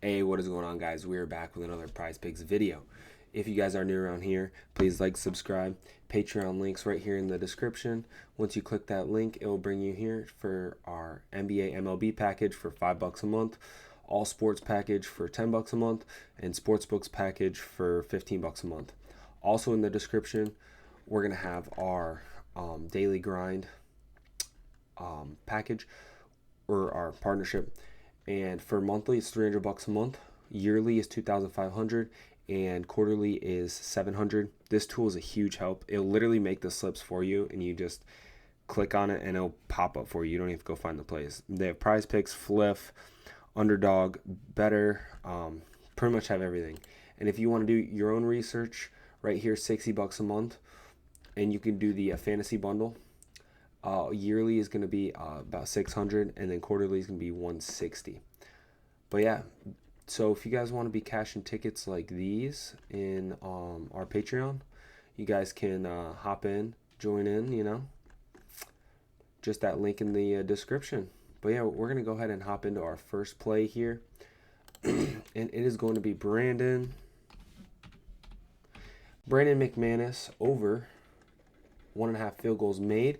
Hey, what is going on, guys? We are back with another Prizepicks video. If you guys are new around here, please like, subscribe. Patreon links right here in the description. Once you click that link, it will bring you here for our NBA MLB package for $5 a month, all sports package for $10 a month, and sportsbooks package for $15 a month. Also in the description, we're gonna have our daily grind package or our partnership. And for monthly, it's $300 a month. Yearly is $2,500, and quarterly is $700. This tool is a huge help. It'll literally make the slips for you, and you just click on it, and it'll pop up for you. You don't have to go find the plays. They have Prizepicks, Fliff, Underdog, Better, pretty much have everything. And if you want to do your own research, right here, $60 a month, and you can do the fantasy bundle. Yearly is going to be about $600, and then quarterly is going to be $160. But yeah, so if you guys want to be cashing tickets like these in our Patreon, you guys can hop in, join in, just that link in the description. But yeah, we're going to go ahead and hop into our first play here. And it is going to be Brandon McManus over 1.5 field goals made.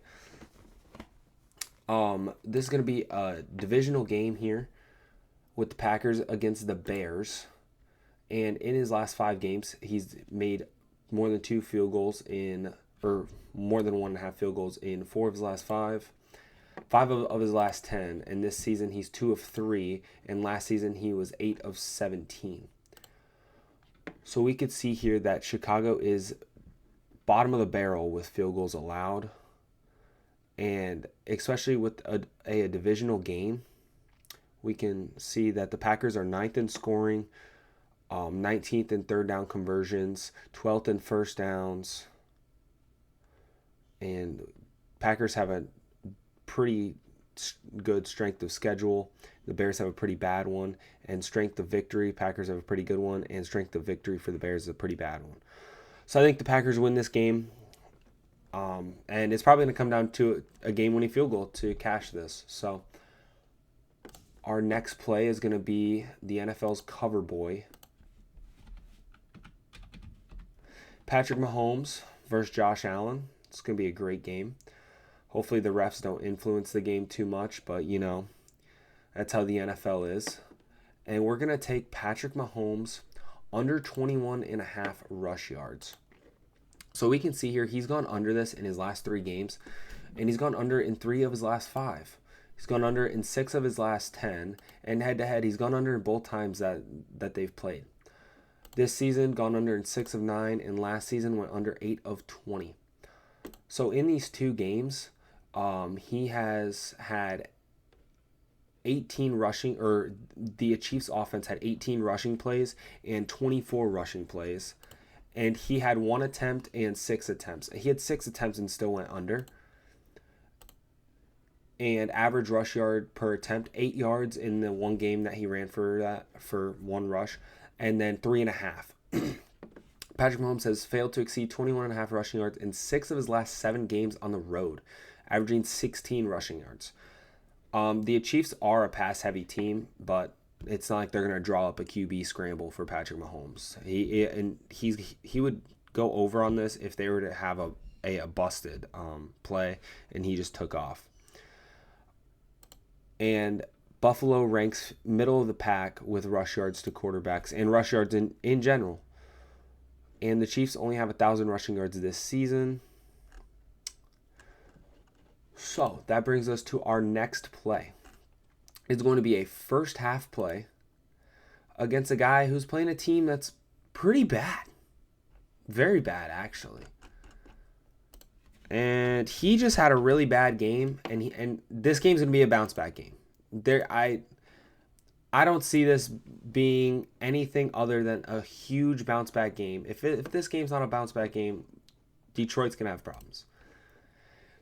This is going to be a divisional game here with the Packers against the Bears. And in his last 5 games, he's made more than 2 field goals or more than 1.5 field goals in 4 of his last 5. 5 of his last 10. And this season, he's 2 of 3. And last season, he was 8 of 17. So we could see here that Chicago is bottom of the barrel with field goals allowed. And especially with a divisional game, we can see that the Packers are 9th in scoring, 19th in third down conversions, 12th in first downs. And Packers have a pretty good strength of schedule. The Bears have a pretty bad one. And strength of victory, Packers have a pretty good one. And strength of victory for the Bears is a pretty bad one. So I think the Packers win this game. And it's probably going to come down to a game-winning field goal to cash this. So our next play is going to be the NFL's cover boy. Patrick Mahomes versus Josh Allen. It's going to be a great game. Hopefully the refs don't influence the game too much, but that's how the NFL is. And we're going to take Patrick Mahomes under 21.5 rush yards. So we can see here he's gone under this in his last 3 games, and he's gone under in 3 of his last 5. He's gone under in 6 of his last 10, and head-to-head, he's gone under in both times that they've played. This season, gone under in 6 of 9, and last season went under 8 of 20. So in these 2 games, he has had 18 rushing, or the Chiefs offense had 18 rushing plays and 24 rushing plays. And he had 1 attempt and 6 attempts. He had 6 attempts and still went under. And average rush yard per attempt, 8 yards in the 1 game that he ran for 1 rush. And then 3.5. Patrick Mahomes has failed to exceed 21.5 rushing yards in 6 of his last 7 games on the road, averaging 16 rushing yards. The Chiefs are a pass-heavy team, but it's not like they're going to draw up a QB scramble for Patrick Mahomes. He would go over on this if they were to have a busted play, and he just took off. And Buffalo ranks middle of the pack with rush yards to quarterbacks and rush yards in general. And the Chiefs only have 1,000 rushing yards this season. So that brings us to our next play. It's going to be a first half play against a guy who's playing a team that's pretty bad. Very bad, actually. And he just had a really bad game, and this game's going to be a bounce back game. I don't see this being anything other than a huge bounce back game. If this game's not a bounce back game, Detroit's going to have problems.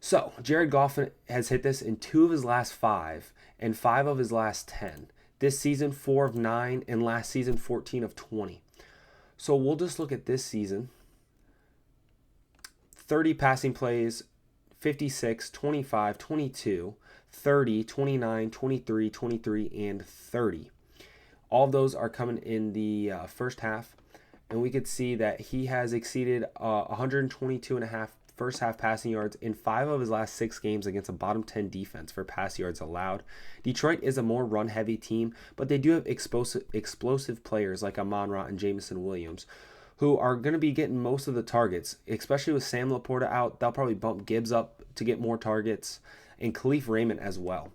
So, Jared Goff has hit this in 2 of his last 5 and 5 of his last 10. This season, 4 of 9, and last season, 14 of 20. So, we'll just look at this season. 30 passing plays, 56, 25, 22, 30, 29, 23, 23, and 30. All of those are coming in the first half. And we could see that he has exceeded 122.5 first half passing yards in 5 of his last 6 games against a bottom 10 defense for pass yards allowed. Detroit is a more run heavy team, but they do have explosive players like Amon-Ra and Jameson Williams, who are going to be getting most of the targets, especially with Sam Laporta out. They'll probably bump Gibbs up to get more targets, and Khalif Raymond as well.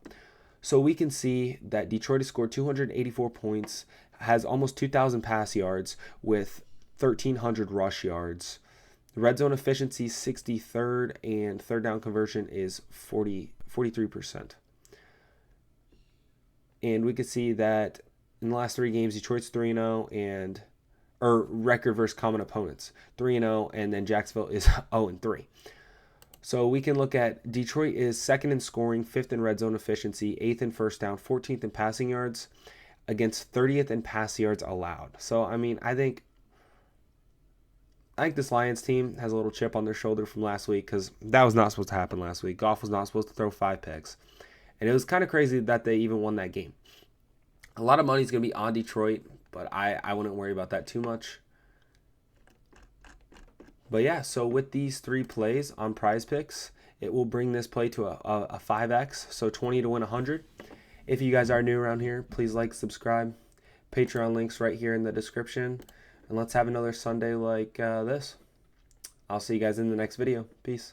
So we can see that Detroit has scored 284 points, has almost 2,000 pass yards with 1,300 rush yards. Red zone efficiency 63rd, and third down conversion is 43%. And we could see that in the last 3 games, Detroit's 3-0 or record versus common opponents 3-0, and then Jacksonville is 0-3. So we can look at Detroit is 2nd in scoring, 5th in red zone efficiency, 8th in first down, 14th in passing yards, against 30th in pass yards allowed. So I mean, I think this Lions team has a little chip on their shoulder from last week, because that was not supposed to happen last week. Goff was not supposed to throw 5 picks. And it was kind of crazy that they even won that game. A lot of money is going to be on Detroit, but I wouldn't worry about that too much. But yeah, so with these 3 plays on Prizepicks, it will bring this play to a 5x, so 20 to win 100. If you guys are new around here, please like, subscribe. Patreon links right here in the description. And let's have another Sunday like this. I'll see you guys in the next video. Peace.